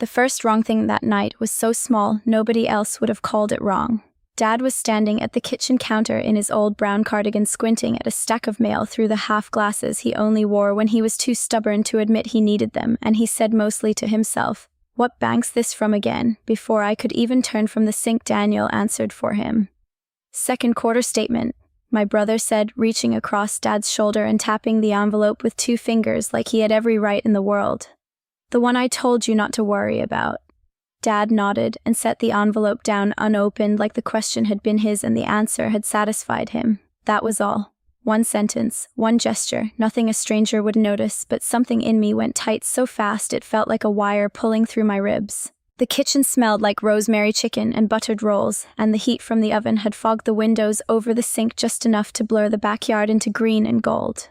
The first wrong thing that night was so small, nobody else would have called it wrong. Dad was standing at the kitchen counter in his old brown cardigan, squinting at a stack of mail through the half glasses he only wore when he was too stubborn to admit he needed them, and he said mostly to himself, "What bank's this from again?" Before I could even turn from the sink, Daniel answered for him. "Second quarter statement," my brother said, reaching across Dad's shoulder and tapping the envelope with 2 fingers like he had every right in the world. "The one I told you not to worry about." Dad nodded and set the envelope down unopened, like the question had been his and the answer had satisfied him. That was all. One sentence, one gesture, nothing a stranger would notice, but something in me went tight so fast it felt like a wire pulling through my ribs. The kitchen smelled like rosemary chicken and buttered rolls, and the heat from the oven had fogged the windows over the sink just enough to blur the backyard into green and gold.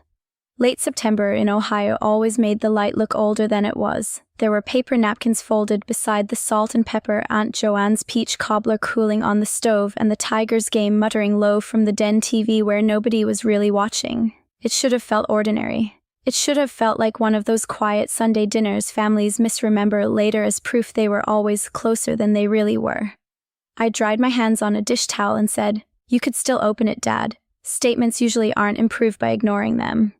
Late September in Ohio always made the light look older than it was. There were paper napkins folded beside the salt and pepper, Aunt Joanne's peach cobbler cooling on the stove, and the Tigers game muttering low from the den TV where nobody was really watching. It should have felt ordinary. It should have felt like one of those quiet Sunday dinners families misremember later as proof they were always closer than they really were. I dried my hands on a dish towel and said, "You could still open it, Dad. Statements usually aren't improved by ignoring them."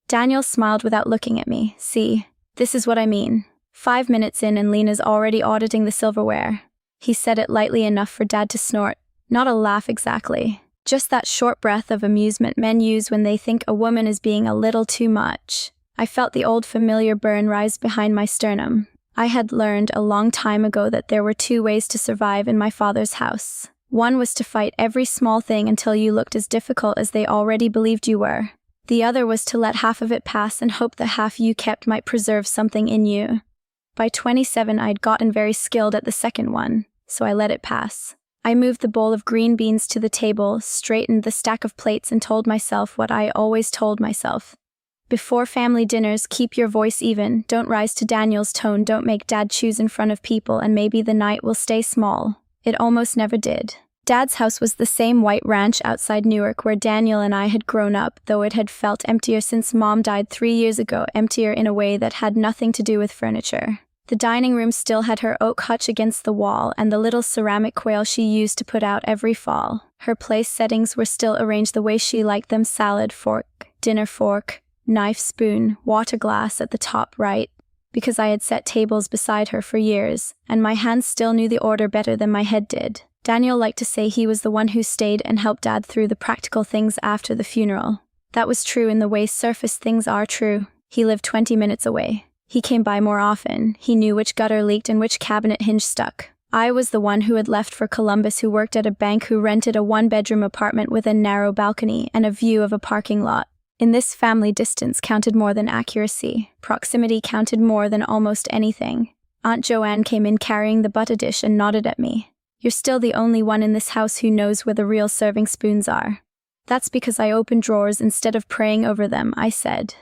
Daniel smiled without looking at me. "See, this is what I mean. 5 minutes in and Lena's already auditing the silverware." He said it lightly enough for Dad to snort. Not a laugh exactly. Just that short breath of amusement men use when they think a woman is being a little too much. I felt the old familiar burn rise behind my sternum. I had learned a long time ago that there were 2 ways to survive in my father's house. One was to fight every small thing until you looked as difficult as they already believed you were. The other was to let half of it pass and hope the half you kept might preserve something in you. By 27, I'd gotten very skilled at the second one, so I let it pass. I moved the bowl of green beans to the table, straightened the stack of plates, and told myself what I always told myself. Before family dinners, keep your voice even, don't rise to Daniel's tone, don't make Dad choose in front of people, and maybe the night will stay small. It almost never did. Dad's house was the same white ranch outside Newark where Daniel and I had grown up, though it had felt emptier since Mom died 3 years ago, emptier in a way that had nothing to do with furniture. The dining room still had her oak hutch against the wall and the little ceramic quail she used to put out every fall. Her place settings were still arranged the way she liked them: salad fork, dinner fork, knife, spoon, water glass at the top right, because I had set tables beside her for years, and my hands still knew the order better than my head did. Daniel liked to say he was the one who stayed and helped Dad through the practical things after the funeral. That was true in the way surface things are true. He lived 20 minutes away. He came by more often. He knew which gutter leaked and which cabinet hinge stuck. I was the one who had left for Columbus, who worked at a bank, who rented a 1-bedroom apartment with a narrow balcony and a view of a parking lot. In this family, distance counted more than accuracy. Proximity counted more than almost anything. Aunt Joanne came in carrying the butter dish and nodded at me. "You're still the only one in this house who knows where the real serving spoons are." "That's because I open drawers instead of praying over them," I said.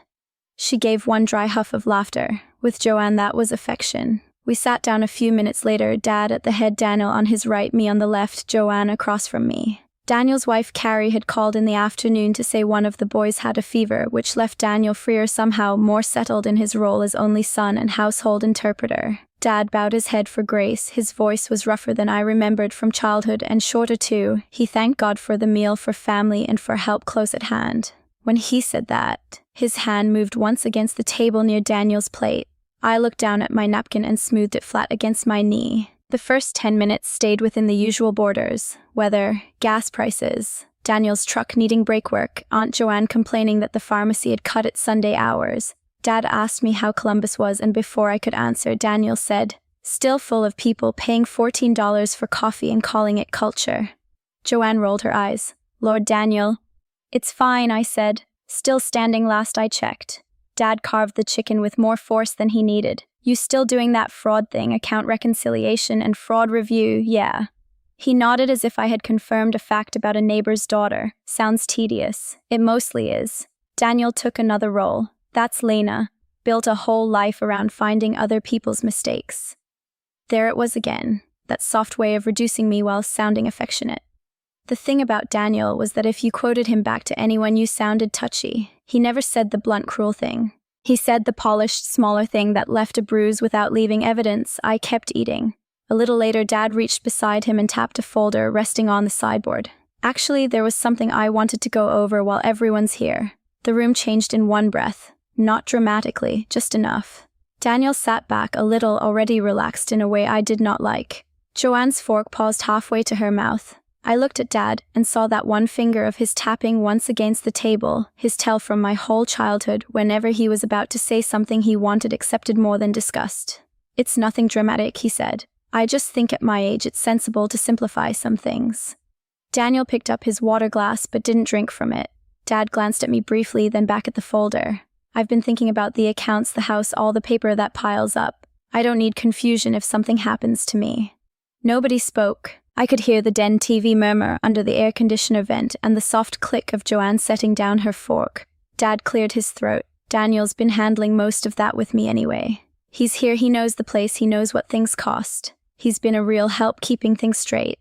She gave one dry huff of laughter. With Joanne, that was affection. We sat down a few minutes later, Dad at the head, Daniel on his right, me on the left, Joanne across from me. Daniel's wife Carrie had called in the afternoon to say one of the boys had a fever, which left Daniel freer, somehow more settled in his role as only son and household interpreter. Dad bowed his head for grace. His voice was rougher than I remembered from childhood, and shorter too. He thanked God for the meal, for family, and for help close at hand. When he said that, his hand moved once against the table near Daniel's plate. I looked down at my napkin and smoothed it flat against my knee. The first 10 minutes stayed within the usual borders: weather, gas prices, Daniel's truck needing brake work, Aunt Joanne complaining that the pharmacy had cut its Sunday hours. Dad asked me how Columbus was, and before I could answer, Daniel said, "Still full of people paying $14 for coffee and calling it culture." Joanne rolled her eyes. "Lord Daniel." "It's fine," I said. "Still standing last I checked." Dad carved the chicken with more force than he needed. "You still doing that fraud thing, account reconciliation and fraud review, yeah." He nodded as if I had confirmed a fact about a neighbor's daughter. "Sounds tedious." "It mostly is." Daniel took another roll. "That's Lena. Built a whole life around finding other people's mistakes." There it was again, that soft way of reducing me while sounding affectionate. The thing about Daniel was that if you quoted him back to anyone, you sounded touchy. He never said the blunt, cruel thing. He said, the polished, smaller thing that left a bruise without leaving evidence. I kept eating. A little later, Dad reached beside him and tapped a folder resting on the sideboard. Actually, there was something I wanted to go over while everyone's here. The room changed in one breath. Not dramatically, just enough. Daniel sat back a little, already relaxed in a way I did not like. Joanne's fork paused halfway to her mouth. I looked at Dad and saw that one finger of his tapping once against the table, his tell from my whole childhood whenever he was about to say something he wanted accepted more than discussed. It's nothing dramatic, he said. I just think at my age it's sensible to simplify some things. Daniel picked up his water glass but didn't drink from it. Dad glanced at me briefly, then back at the folder. I've been thinking about the accounts, the house, all the paper that piles up. I don't need confusion if something happens to me. Nobody spoke. I could hear the den TV murmur under the air conditioner vent and the soft click of Joanne setting down her fork. Dad cleared his throat. Daniel's been handling most of that with me anyway. He's here, he knows the place, he knows what things cost. He's been a real help keeping things straight.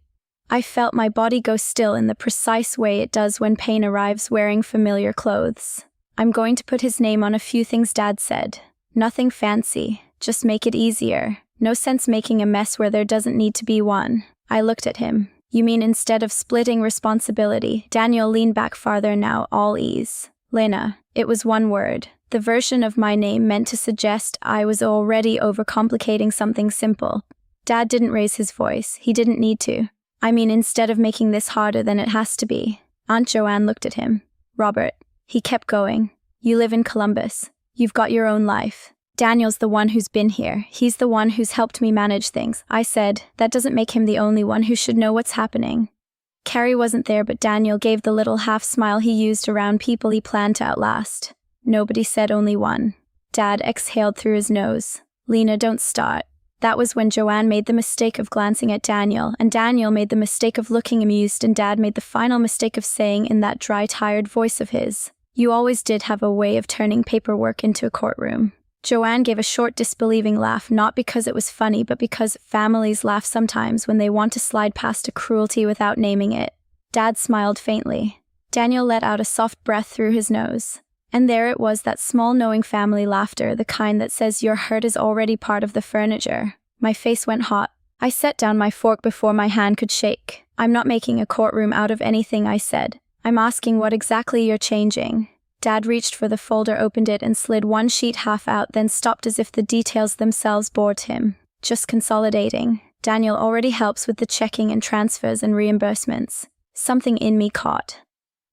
I felt my body go still in the precise way it does when pain arrives wearing familiar clothes. I'm going to put his name on a few things, Dad said. Nothing fancy, just make it easier. No sense making a mess where there doesn't need to be one. I looked at him. You mean instead of splitting responsibility? Daniel leaned back farther now, all ease. Lena. It was one word. The version of my name meant to suggest I was already overcomplicating something simple. Dad didn't raise his voice. He didn't need to. I mean, instead of making this harder than it has to be. Aunt Joanne looked at him. Robert. He kept going. You live in Columbus. You've got your own life. Daniel's the one who's been here. He's the one who's helped me manage things. I said, that doesn't make him the only one who should know what's happening. Carrie wasn't there, but Daniel gave the little half smile he used around people he planned to outlast. Nobody said, only one. Dad exhaled through his nose. Lena, don't start. That was when Joanne made the mistake of glancing at Daniel, and Daniel made the mistake of looking amused, and Dad made the final mistake of saying in that dry, tired voice of his, you always did have a way of turning paperwork into a courtroom. Joanne gave a short, disbelieving laugh, not because it was funny, but because families laugh sometimes when they want to slide past a cruelty without naming it. Dad smiled faintly. Daniel let out a soft breath through his nose. And there it was, that small, knowing family laughter, the kind that says your hurt is already part of the furniture. My face went hot. I set down my fork before my hand could shake. I'm not making a courtroom out of anything, I said. I'm asking what exactly you're changing. Dad reached for the folder, opened it, and slid one sheet half out, then stopped as if the details themselves bored him. Just consolidating. Daniel already helps with the checking and transfers and reimbursements. Something in me caught.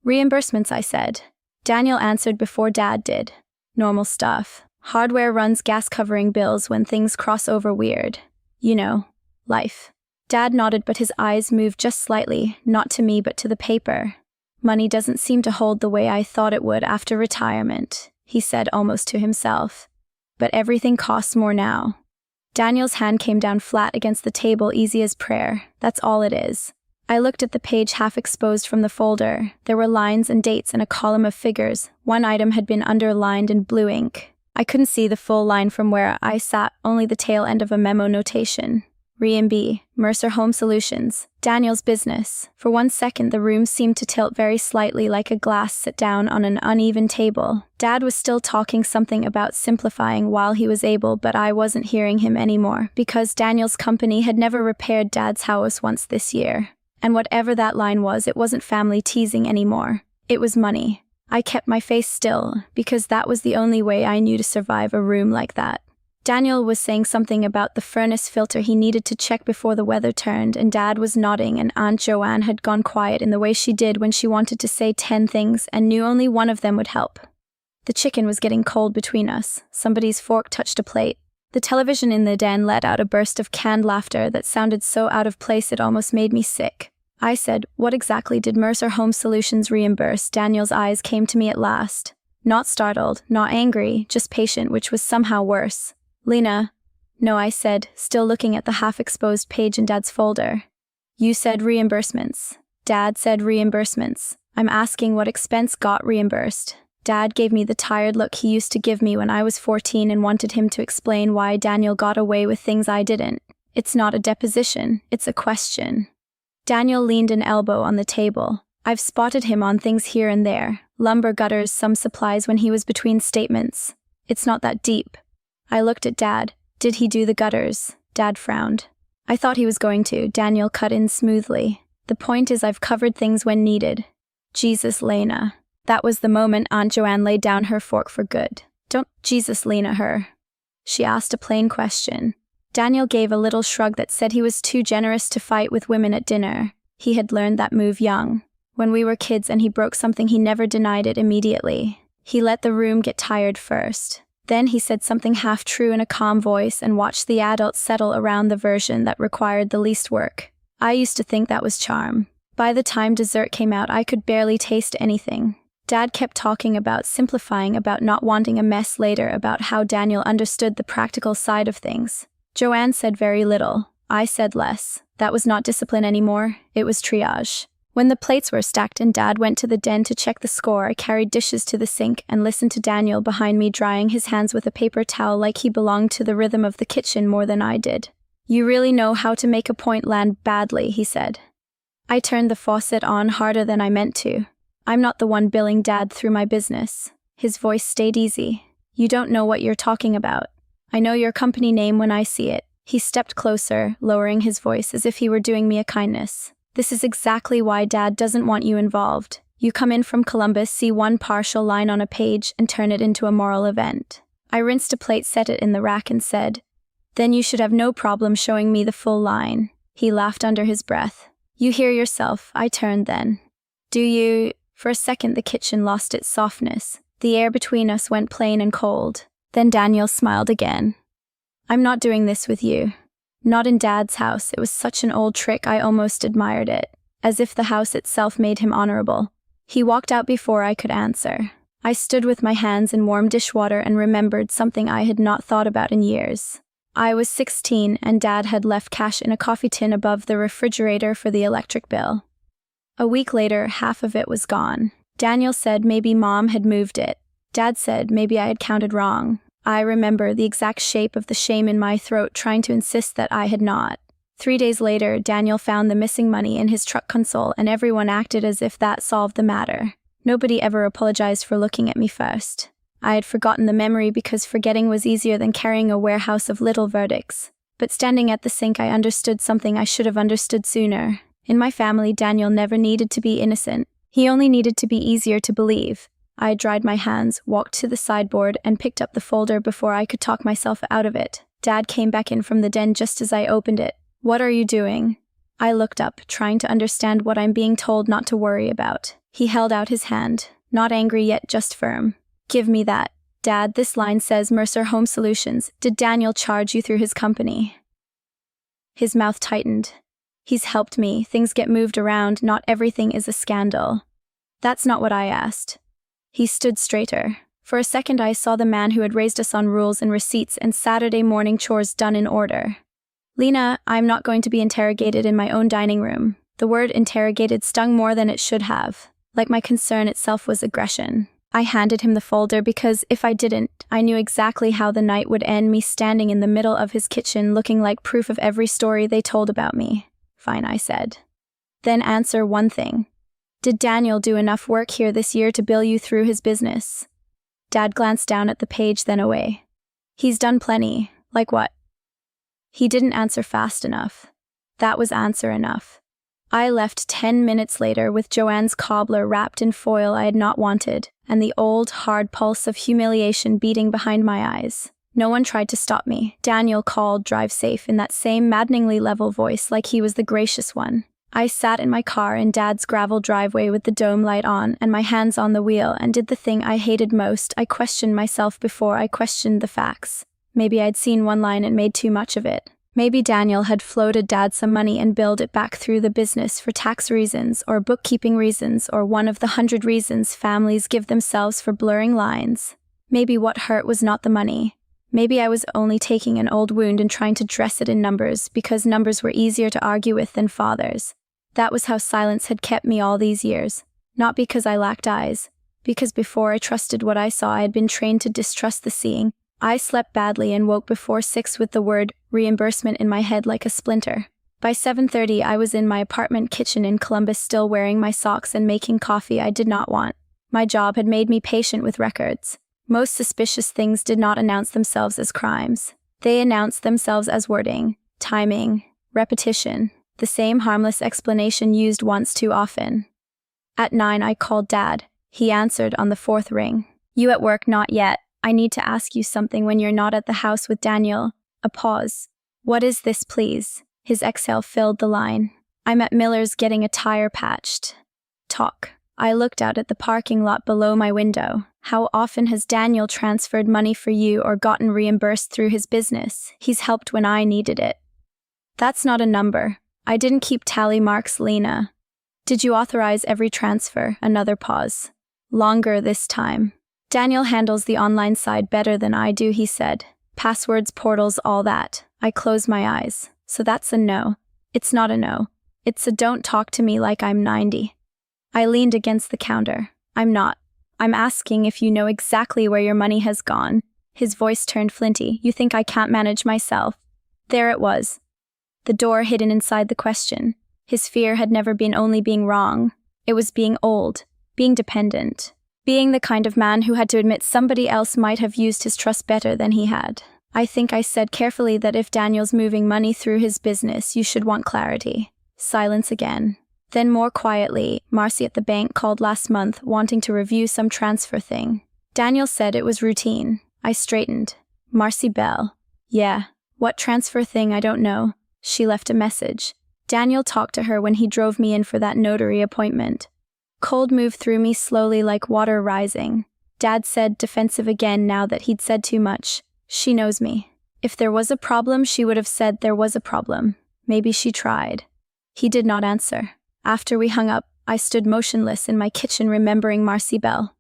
Reimbursements, I said. Daniel answered before Dad did. Normal stuff. Hardware runs, gas covering bills when things cross over weird. You know, life. Dad nodded, but his eyes moved just slightly, not to me but to the paper. Money doesn't seem to hold the way I thought it would after retirement, he said almost to himself. But everything costs more now. Daniel's hand came down flat against the table, easy as prayer. That's all it is. I looked at the page half exposed from the folder. There were lines and dates and a column of figures. One item had been underlined in blue ink. I couldn't see the full line from where I sat, only the tail end of a memo notation. Re&B, Mercer Home Solutions, Daniel's business. For 1 second, the room seemed to tilt very slightly like a glass set down on an uneven table. Dad was still talking something about simplifying while he was able, but I wasn't hearing him anymore, because Daniel's company had never repaired Dad's house once this year. And whatever that line was, it wasn't family teasing anymore. It was money. I kept my face still, because that was the only way I knew to survive a room like that. Daniel was saying something about the furnace filter he needed to check before the weather turned, and Dad was nodding, and Aunt Joanne had gone quiet in the way she did when she wanted to say 10 things and knew only one of them would help. The chicken was getting cold between us. Somebody's fork touched a plate. The television in the den let out a burst of canned laughter that sounded so out of place it almost made me sick. I said, what exactly did Mercer Home Solutions reimburse? Daniel's eyes came to me at last. Not startled, not angry, just patient, which was somehow worse. Lena. No, I said, still looking at the half-exposed page in Dad's folder. You said reimbursements. Dad said reimbursements. I'm asking what expense got reimbursed. Dad gave me the tired look he used to give me when I was 14 and wanted him to explain why Daniel got away with things I didn't. It's not a deposition, it's a question. Daniel leaned an elbow on the table. I've spotted him on things here and there. Lumber gutters, some supplies when he was between statements. It's not that deep. I looked at Dad. Did he do the gutters? Dad frowned. I thought he was going to. Daniel cut in smoothly. The point is I've covered things when needed. Jesus, Lena. That was the moment Aunt Joanne laid down her fork for good. Don't Jesus Lena her. She asked a plain question. Daniel gave a little shrug that said he was too generous to fight with women at dinner. He had learned that move young. When we were kids and he broke something, he never denied it immediately. He let the room get tired first. Then he said something half true in a calm voice and watched the adults settle around the version that required the least work. I used to think that was charm. By the time dessert came out, I could barely taste anything. Dad kept talking about simplifying, about not wanting a mess later, about how Daniel understood the practical side of things. Joanne said very little. I said less. That was not discipline anymore. It was triage. When the plates were stacked and Dad went to the den to check the score, I carried dishes to the sink and listened to Daniel behind me drying his hands with a paper towel like he belonged to the rhythm of the kitchen more than I did. You really know how to make a point land badly, he said. I turned the faucet on harder than I meant to. I'm not the one billing Dad through my business. His voice stayed easy. You don't know what you're talking about. I know your company name when I see it. He stepped closer, lowering his voice as if he were doing me a kindness. This is exactly why Dad doesn't want you involved. You come in from Columbus, see one partial line on a page, and turn it into a moral event. I rinsed a plate, set it in the rack, and said, Then you should have no problem showing me the full line. He laughed under his breath. You hear yourself. I turned then. Do you? For a second the kitchen lost its softness. The air between us went plain and cold. Then Daniel smiled again. I'm not doing this with you. Not in Dad's house. It was such an old trick I almost admired it, as if the house itself made him honorable. He walked out before I could answer. I stood with my hands in warm dishwater and remembered something I had not thought about in years. I was 16 and Dad had left cash in a coffee tin above the refrigerator for the electric bill. A week later, half of it was gone. Daniel said maybe Mom had moved it. Dad said maybe I had counted wrong. I remember the exact shape of the shame in my throat, trying to insist that I had not. 3 days later, Daniel found the missing money in his truck console, and everyone acted as if that solved the matter. Nobody ever apologized for looking at me first. I had forgotten the memory because forgetting was easier than carrying a warehouse of little verdicts. But standing at the sink, I understood something I should have understood sooner. In my family, Daniel never needed to be innocent. He only needed to be easier to believe. I dried my hands, walked to the sideboard, and picked up the folder before I could talk myself out of it. Dad came back in from the den just as I opened it. What are you doing? I looked up, trying to understand what I'm being told not to worry about. He held out his hand, not angry yet just firm. Give me that. Dad, this line says Mercer Home Solutions. Did Daniel charge you through his company? His mouth tightened. He's helped me. Things get moved around. Not everything is a scandal. That's not what I asked. He stood straighter. For a second I saw the man who had raised us on rules and receipts and Saturday morning chores done in order. Lena, I'm not going to be interrogated in my own dining room. The word interrogated stung more than it should have. Like my concern itself was aggression. I handed him the folder because if I didn't, I knew exactly how the night would end, me standing in the middle of his kitchen looking like proof of every story they told about me. Fine, I said. Then answer one thing. Did Daniel do enough work here this year to bill you through his business? Dad glanced down at the page, then away. He's done plenty. Like what? He didn't answer fast enough. That was answer enough. I left 10 minutes later with Joanne's cobbler wrapped in foil I had not wanted, and the old, hard pulse of humiliation beating behind my eyes. No one tried to stop me. Daniel called, "Drive safe," in that same maddeningly level voice, like he was the gracious one. I sat in my car in Dad's gravel driveway with the dome light on and my hands on the wheel and did the thing I hated most. I questioned myself before I questioned the facts. Maybe I'd seen one line and made too much of it. Maybe Daniel had floated Dad some money and billed it back through the business for tax reasons or bookkeeping reasons or one of the 100 reasons families give themselves for blurring lines. Maybe what hurt was not the money. Maybe I was only taking an old wound and trying to dress it in numbers because numbers were easier to argue with than fathers. That was how silence had kept me all these years. Not because I lacked eyes. Because before I trusted what I saw, I had been trained to distrust the seeing. I slept badly and woke before 6 with the word reimbursement in my head like a splinter. By 7:30, I was in my apartment kitchen in Columbus, still wearing my socks and making coffee I did not want. My job had made me patient with records. Most suspicious things did not announce themselves as crimes. They announced themselves as wording, timing, repetition, the same harmless explanation used once too often. At 9, I called Dad. He answered on the 4th ring. You at work? Not yet. I need to ask you something when you're not at the house with Daniel. A pause. What is this, please? His exhale filled the line. I'm at Miller's getting a tire patched. Talk. I looked out at the parking lot below my window. How often has Daniel transferred money for you or gotten reimbursed through his business? He's helped when I needed it. That's not a number. I didn't keep tally marks, Lena. Did you authorize every transfer? Another pause. Longer this time. Daniel handles the online side better than I do, he said. Passwords, portals, all that. I closed my eyes. So that's a no. It's not a no. It's a don't talk to me like I'm 90. I leaned against the counter. I'm not. I'm asking if you know exactly where your money has gone. His voice turned flinty. You think I can't manage myself? There it was. The door hidden inside the question. His fear had never been only being wrong. It was being old, being dependent, being the kind of man who had to admit somebody else might have used his trust better than he had. I think I said carefully that if Daniel's moving money through his business, you should want clarity. Silence again. Then more quietly, Marcy at the bank called last month wanting to review some transfer thing. Daniel said it was routine. I straightened. Marcy Bell. Yeah. What transfer thing? I don't know. She left a message. Daniel talked to her when he drove me in for that notary appointment. Cold moved through me slowly like water rising. Dad said defensive again now that he'd said too much. She knows me. If there was a problem, she would have said there was a problem. Maybe she tried. He did not answer. After we hung up, I stood motionless in my kitchen remembering Marcy Bell.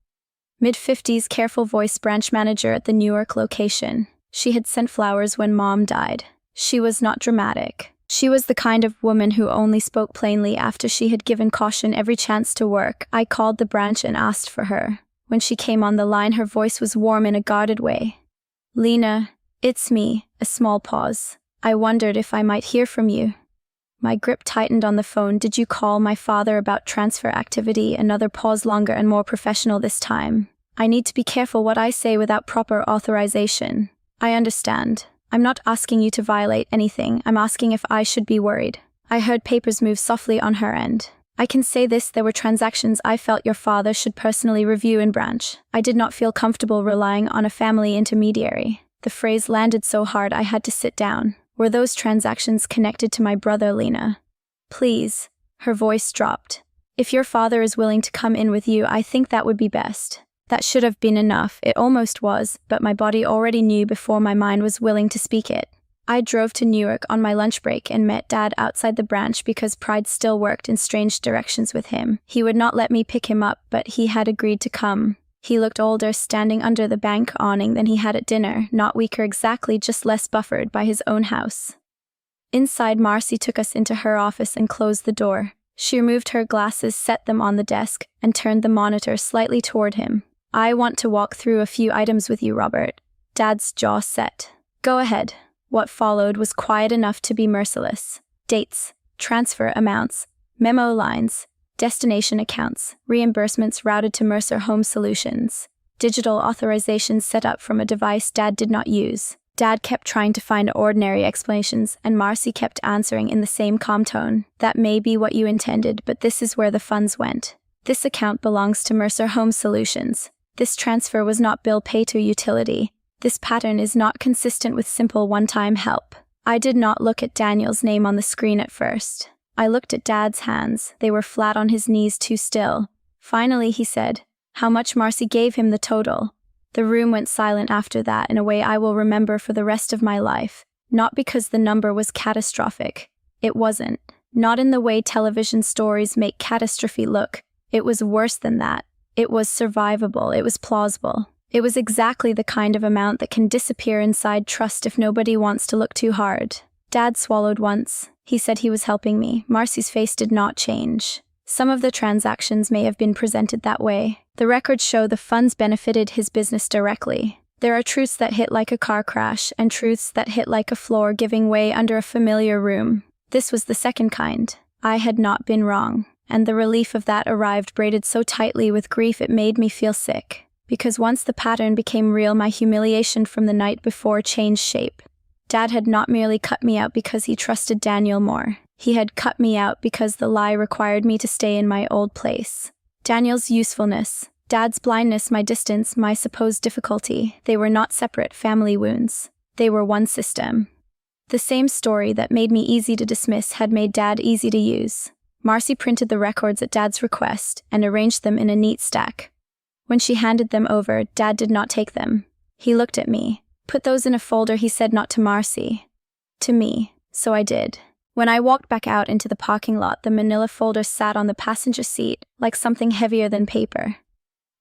Mid-50s, careful voice branch manager at the Newark location. She had sent flowers when Mom died. She was not dramatic. She was the kind of woman who only spoke plainly after she had given caution every chance to work. I called the branch and asked for her. When she came on the line, her voice was warm in a guarded way. Lena, it's me. A small pause. I wondered if I might hear from you. My grip tightened on the phone. Did you call my father about transfer activity? Another pause, longer and more professional this time. I need to be careful what I say without proper authorization. I understand. I'm not asking you to violate anything. I'm asking if I should be worried. I heard papers move softly on her end. I can say this, there were transactions I felt your father should personally review in branch. I did not feel comfortable relying on a family intermediary. The phrase landed so hard I had to sit down. Were those transactions connected to my brother, Lena? Please. Her voice dropped. If your father is willing to come in with you, I think that would be best. That should have been enough. It almost was, but my body already knew before my mind was willing to speak it. I drove to Newark on my lunch break and met Dad outside the branch because pride still worked in strange directions with him. He would not let me pick him up, but he had agreed to come. He looked older standing under the bank awning than he had at dinner, not weaker exactly, just less buffered by his own house. Inside, Marcy took us into her office and closed the door. She removed her glasses, set them on the desk, and turned the monitor slightly toward him. I want to walk through a few items with you, Robert. Dad's jaw set. Go ahead. What followed was quiet enough to be merciless. Dates, transfer amounts, memo lines, destination accounts, reimbursements routed to Mercer Home Solutions, digital authorizations set up from a device Dad did not use. Dad kept trying to find ordinary explanations, and Marcy kept answering in the same calm tone. That may be what you intended, but this is where the funds went. This account belongs to Mercer Home Solutions. This transfer was not bill pay to utility. This pattern is not consistent with simple one-time help. I did not look at Daniel's name on the screen at first. I looked at Dad's hands. They were flat on his knees, too still. Finally, he said, how much? Marcy gave him the total. The room went silent after that in a way I will remember for the rest of my life. Not because the number was catastrophic. It wasn't. Not in the way television stories make catastrophe look. It was worse than that. It was survivable. It was plausible. It was exactly the kind of amount that can disappear inside trust if nobody wants to look too hard. Dad swallowed once. He said he was helping me. Marcy's face did not change. Some of the transactions may have been presented that way. The records show the funds benefited his business directly. There are truths that hit like a car crash and truths that hit like a floor giving way under a familiar room. This was the second kind. I had not been wrong, and the relief of that arrived braided so tightly with grief it made me feel sick. Because once the pattern became real, my humiliation from the night before changed shape. Dad had not merely cut me out because he trusted Daniel more. He had cut me out because the lie required me to stay in my old place. Daniel's usefulness, Dad's blindness, my distance, my supposed difficulty, they were not separate family wounds. They were one system. The same story that made me easy to dismiss had made Dad easy to use. Marcy printed the records at Dad's request and arranged them in a neat stack. When she handed them over, Dad did not take them. He looked at me. Put those in a folder, he said, not to Marcy. To me. So I did. When I walked back out into the parking lot, the manila folder sat on the passenger seat, like something heavier than paper.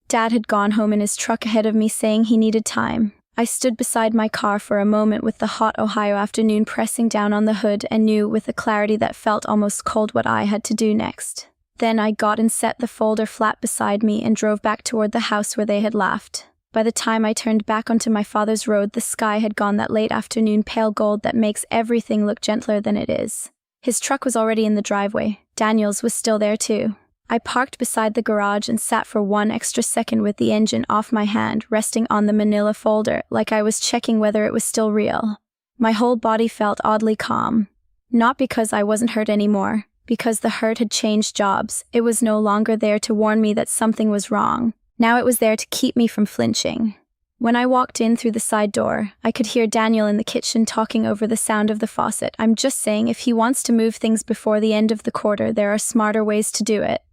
Dad had gone home in his truck ahead of me, saying he needed time. I stood beside my car for a moment with the hot Ohio afternoon pressing down on the hood and knew with a clarity that felt almost cold what I had to do next. Then I got and set the folder flat beside me and drove back toward the house where they had laughed. By the time I turned back onto my father's road, the sky had gone that late afternoon pale gold that makes everything look gentler than it is. His truck was already in the driveway. Daniel's was still there too. I parked beside the garage and sat for one extra second with the engine off my hand, resting on the manila folder, like I was checking whether it was still real. My whole body felt oddly calm. Not because I wasn't hurt anymore, because the hurt had changed jobs. It was no longer there to warn me that something was wrong. Now it was there to keep me from flinching. When I walked in through the side door, I could hear Daniel in the kitchen talking over the sound of the faucet. I'm just saying, if he wants to move things before the end of the quarter, there are smarter ways to do it.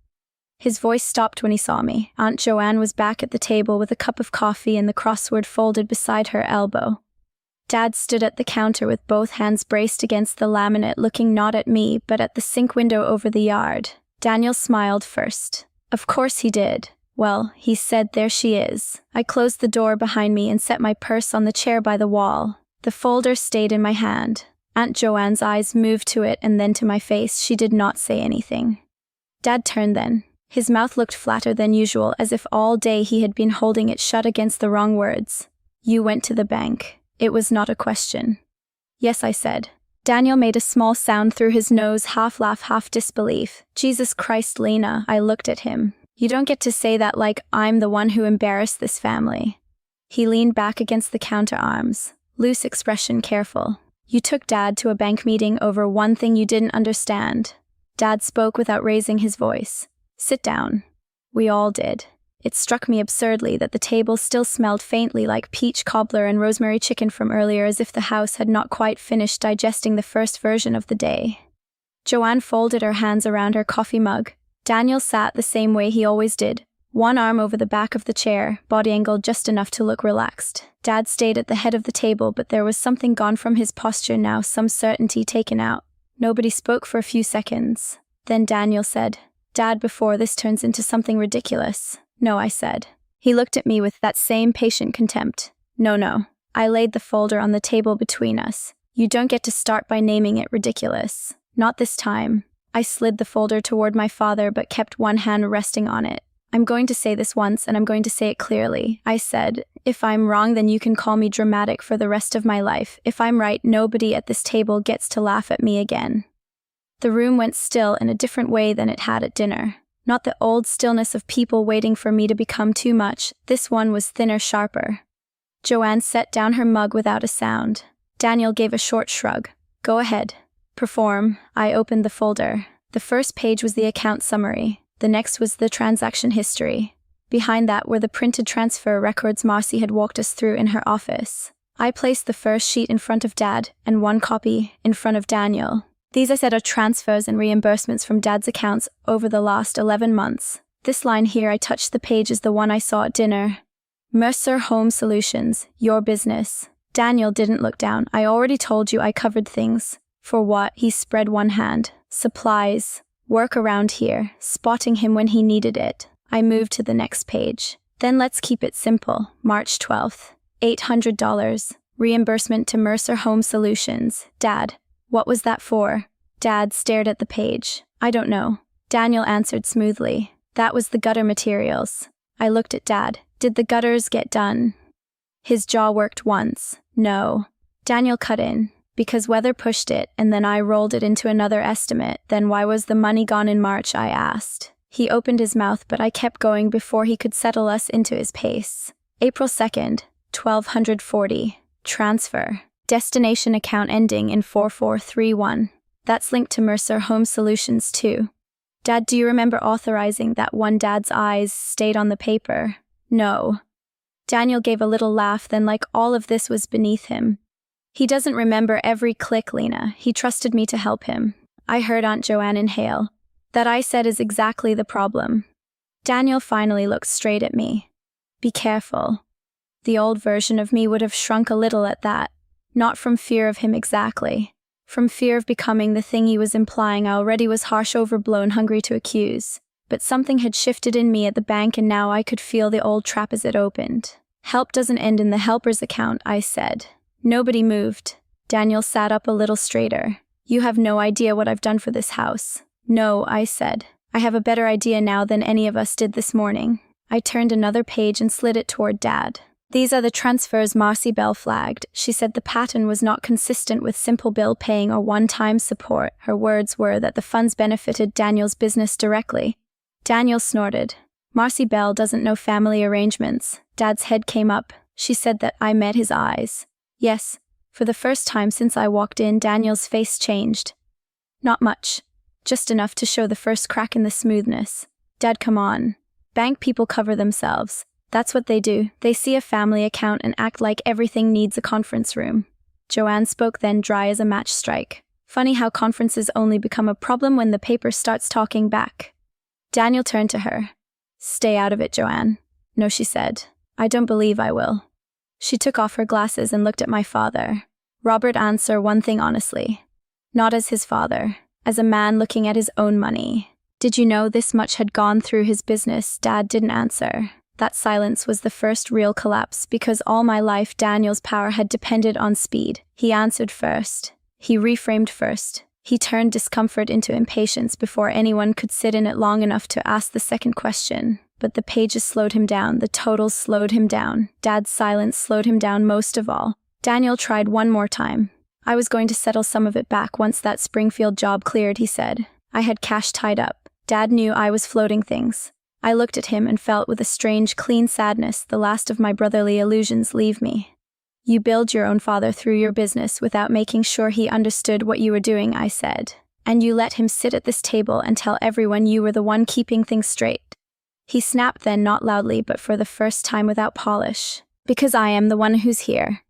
His voice stopped when he saw me. Aunt Joanne was back at the table with a cup of coffee and the crossword folded beside her elbow. Dad stood at the counter with both hands braced against the laminate, looking not at me, but at the sink window over the yard. Daniel smiled first. Of course he did. Well, he said, there she is. I closed the door behind me and set my purse on the chair by the wall. The folder stayed in my hand. Aunt Joanne's eyes moved to it and then to my face. She did not say anything. Dad turned then. His mouth looked flatter than usual, as if all day he had been holding it shut against the wrong words. You went to the bank. It was not a question. Yes, I said. Daniel made a small sound through his nose, half laugh, half disbelief. Jesus Christ, Lena, I looked at him. You don't get to say that like I'm the one who embarrassed this family. He leaned back against the counter, arms. Loose expression, careful. You took Dad to a bank meeting over one thing you didn't understand. Dad spoke without raising his voice. Sit down. We all did. It struck me absurdly that the table still smelled faintly like peach cobbler and rosemary chicken from earlier, as if the house had not quite finished digesting the first version of the day. Joanne folded her hands around her coffee mug. Daniel sat the same way he always did, one arm over the back of the chair, body angled just enough to look relaxed. Dad stayed at the head of the table, but there was something gone from his posture now, some certainty taken out. Nobody spoke for a few seconds. Then Daniel said, Dad, before this turns into something ridiculous. No, I said. He looked at me with that same patient contempt. No. I laid the folder on the table between us. You don't get to start by naming it ridiculous. Not this time. I slid the folder toward my father but kept one hand resting on it. I'm going to say this once and I'm going to say it clearly. I said, if I'm wrong, then you can call me dramatic for the rest of my life. If I'm right, nobody at this table gets to laugh at me again. The room went still in a different way than it had at dinner. Not the old stillness of people waiting for me to become too much. This one was thinner, sharper. Joanne set down her mug without a sound. Daniel gave a short shrug. Go ahead. Perform. I opened the folder. The first page was the account summary. The next was the transaction history. Behind that were the printed transfer records Marcy had walked us through in her office. I placed the first sheet in front of Dad and one copy in front of Daniel. These, I said, are transfers and reimbursements from Dad's accounts over the last 11 months. This line here, I touched the page, is the one I saw at dinner. Mercer Home Solutions, your business. Daniel didn't look down. I already told you I covered things. For what? He spread one hand. Supplies. Work around here. Spotting him when he needed it. I moved to the next page. Then let's keep it simple. March 12th. $800. Reimbursement to Mercer Home Solutions. Dad. What was that for? Dad stared at the page. I don't know. Daniel answered smoothly. That was the gutter materials. I looked at Dad. Did the gutters get done? His jaw worked once. No. Daniel cut in. Because weather pushed it, and then I rolled it into another estimate. Then why was the money gone in March, I asked. He opened his mouth, but I kept going before he could settle us into his pace. April 2nd, 1240. Transfer. Destination account ending in 4431. That's linked to Mercer Home Solutions too. Dad, do you remember authorizing that one? Dad's eyes stayed on the paper. No. Daniel gave a little laugh, then like all of this was beneath him. He doesn't remember every click, Lena. He trusted me to help him. I heard Aunt Joanne inhale. That I said is exactly the problem. Daniel finally looked straight at me. Be careful. The old version of me would have shrunk a little at that. Not from fear of him exactly. From fear of becoming the thing he was implying. I already was harsh, overblown, hungry to accuse. But something had shifted in me at the bank, and now I could feel the old trap as it opened. Help doesn't end in the helper's account, I said. Nobody moved. Daniel sat up a little straighter. You have no idea what I've done for this house. No, I said. I have a better idea now than any of us did this morning. I turned another page and slid it toward Dad. These are the transfers Marcy Bell flagged. She said the pattern was not consistent with simple bill paying or one-time support. Her words were that the funds benefited Daniel's business directly. Daniel snorted. Marcy Bell doesn't know family arrangements. Dad's head came up. She said that. I met his eyes. Yes. For the first time since I walked in, Daniel's face changed. Not much. Just enough to show the first crack in the smoothness. Dad, come on. Bank people cover themselves. That's what they do. They see a family account and act like everything needs a conference room. Joanne spoke then, dry as a match strike. Funny how conferences only become a problem when the paper starts talking back. Daniel turned to her. Stay out of it, Joanne. No, she said. I don't believe I will. She took off her glasses and looked at my father. Robert, answer one thing honestly. Not as his father. As a man looking at his own money. Did you know this much had gone through his business? Dad didn't answer. That silence was the first real collapse, because all my life Daniel's power had depended on speed. He answered first. He reframed first. He turned discomfort into impatience before anyone could sit in it long enough to ask the second question. But the pages slowed him down, the totals slowed him down. Dad's silence slowed him down most of all. Daniel tried one more time. I was going to settle some of it back once that Springfield job cleared, he said. I had cash tied up. Dad knew I was floating things. I looked at him and felt with a strange, clean sadness the last of my brotherly illusions leave me. You build your own father through your business without making sure he understood what you were doing, I said. And you let him sit at this table and tell everyone you were the one keeping things straight. He snapped then, not loudly, but for the first time without polish. Because I am the one who's here.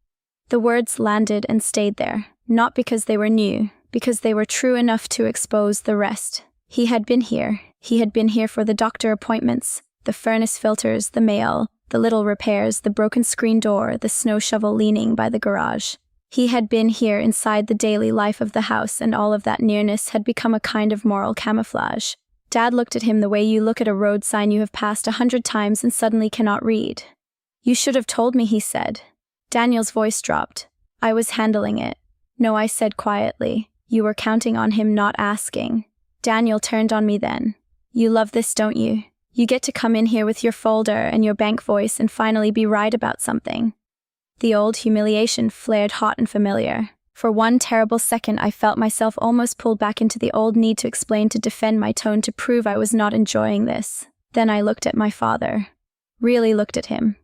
The words landed and stayed there, not because they were new, because they were true enough to expose the rest. He had been here. He had been here for the doctor appointments, the furnace filters, the mail, the little repairs, the broken screen door, the snow shovel leaning by the garage. He had been here inside the daily life of the house, and all of that nearness had become a kind of moral camouflage. Dad looked at him the way you look at a road sign you have passed 100 times and suddenly cannot read. You should have told me, he said. Daniel's voice dropped. I was handling it. No, I said quietly. You were counting on him not asking. Daniel turned on me then. You love this, don't you? You get to come in here with your folder and your bank voice and finally be right about something. The old humiliation flared hot and familiar. For one terrible second, I felt myself almost pulled back into the old need to explain, to defend my tone, to prove I was not enjoying this. Then I looked at my father. Really looked at him.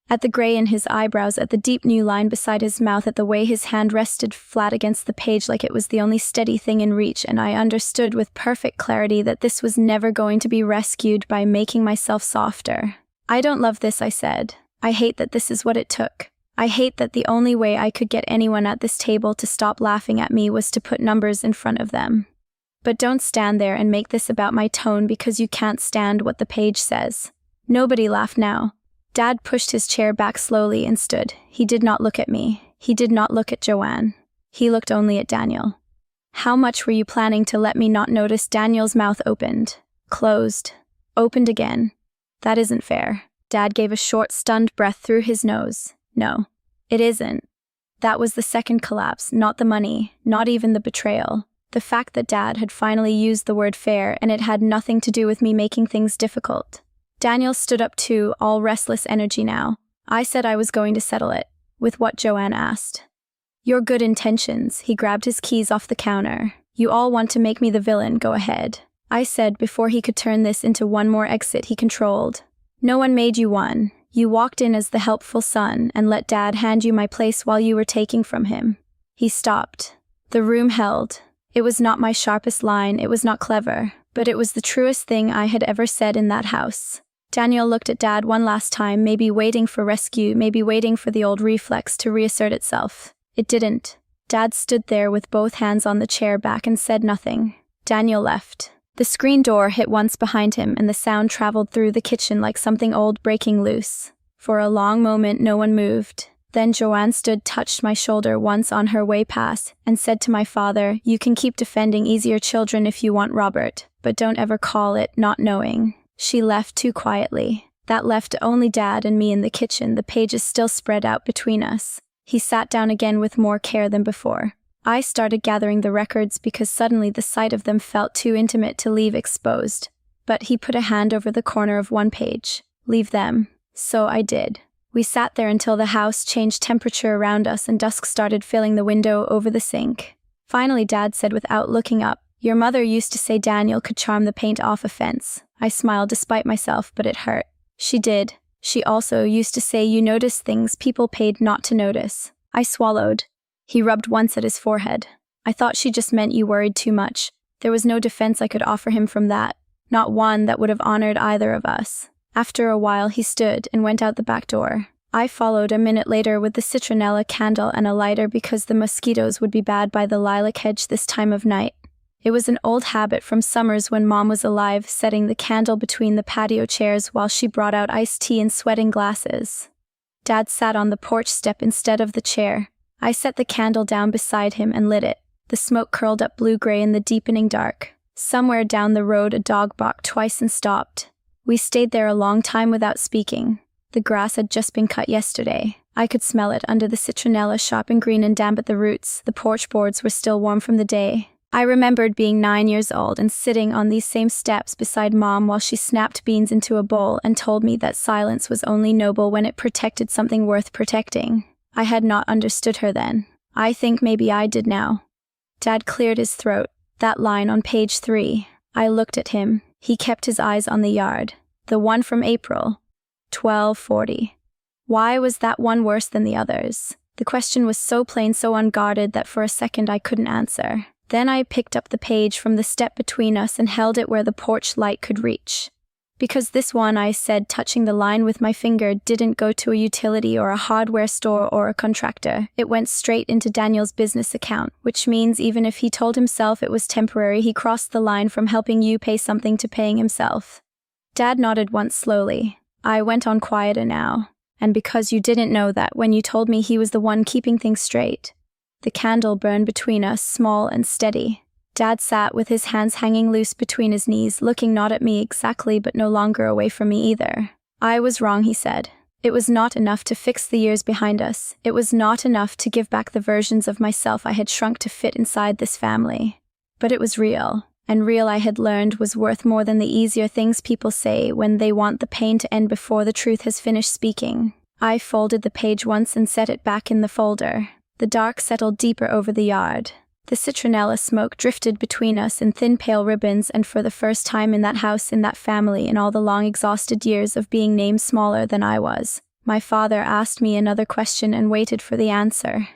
At the gray in his eyebrows, at the deep new line beside his mouth, at the way his hand rested flat against the page like it was the only steady thing in reach, and I understood with perfect clarity that this was never going to be rescued by making myself softer. I don't love this, I said. I hate that this is what it took. I hate that the only way I could get anyone at this table to stop laughing at me was to put numbers in front of them. But don't stand there and make this about my tone because you can't stand what the page says. Nobody laugh now. Dad pushed his chair back slowly and stood. He did not look at me. He did not look at Joanne. He looked only at Daniel. How much were you planning to let me not notice? Daniel's mouth opened. Closed. Opened again. That isn't fair. Dad gave a short, stunned breath through his nose. No, it isn't. That was the second collapse, not the money, not even the betrayal. The fact that Dad had finally used the word fair, and it had nothing to do with me making things difficult. Daniel stood up too, all restless energy now. I said I was going to settle it. With what? Joanne asked. Your good intentions. He grabbed his keys off the counter. You all want to make me the villain, go ahead. I said before he could turn this into one more exit he controlled. No one made you one. You walked in as the helpful son and let Dad hand you my place while you were taking from him. He stopped. The room held. It was not my sharpest line, it was not clever, but it was the truest thing I had ever said in that house. Daniel looked at Dad one last time, maybe waiting for rescue, maybe waiting for the old reflex to reassert itself. It didn't. Dad stood there with both hands on the chair back and said nothing. Daniel left. The screen door hit once behind him and the sound traveled through the kitchen like something old breaking loose. For a long moment no one moved. Then Joanne touched my shoulder once on her way past and said to my father, "You can keep defending easier children if you want, Robert, but don't ever call it not knowing." She left too quietly. That left only Dad and me in the kitchen, the pages still spread out between us. He sat down again with more care than before. I started gathering the records because suddenly the sight of them felt too intimate to leave exposed. But he put a hand over the corner of one page. "Leave them." So I did. We sat there until the house changed temperature around us and dusk started filling the window over the sink. Finally Dad said without looking up, "Your mother used to say Daniel could charm the paint off a fence." I smiled despite myself, but it hurt. She did. She also used to say you notice things people paid not to notice. I swallowed. He rubbed once at his forehead. I thought she just meant you worried too much. There was no defense I could offer him from that. Not one that would have honored either of us. After a while he stood and went out the back door. I followed a minute later with the citronella candle and a lighter because the mosquitoes would be bad by the lilac hedge this time of night. It was an old habit from summers when Mom was alive, setting the candle between the patio chairs while she brought out iced tea in sweating glasses. Dad sat on the porch step instead of the chair. I set the candle down beside him and lit it. The smoke curled up blue-gray in the deepening dark. Somewhere down the road a dog barked twice and stopped. We stayed there a long time without speaking. The grass had just been cut yesterday. I could smell it under the citronella, sharp and green and damp at the roots. The porch boards were still warm from the day. I remembered being 9 years old and sitting on these same steps beside Mom while she snapped beans into a bowl and told me that silence was only noble when it protected something worth protecting. I had not understood her then. I think maybe I did now. Dad cleared his throat. That line on page 3. I looked at him. He kept his eyes on the yard. The one from April. 12:40. Why was that one worse than the others? The question was so plain, so unguarded that for a second I couldn't answer. Then I picked up the page from the step between us and held it where the porch light could reach. Because this one, I said, touching the line with my finger, didn't go to a utility or a hardware store or a contractor. It went straight into Daniel's business account, which means even if he told himself it was temporary, he crossed the line from helping you pay something to paying himself. Dad nodded once slowly. I went on quieter now. And because you didn't know that when you told me he was the one keeping things straight. The candle burned between us, small and steady. Dad sat with his hands hanging loose between his knees, looking not at me exactly but no longer away from me either. I was wrong, he said. It was not enough to fix the years behind us. It was not enough to give back the versions of myself I had shrunk to fit inside this family. But it was real, and real I had learned was worth more than the easier things people say when they want the pain to end before the truth has finished speaking. I folded the page once and set it back in the folder. The dark settled deeper over the yard. The citronella smoke drifted between us in thin pale ribbons, and for the first time in that house, in that family, in all the long exhausted years of being named smaller than I was, my father asked me another question and waited for the answer.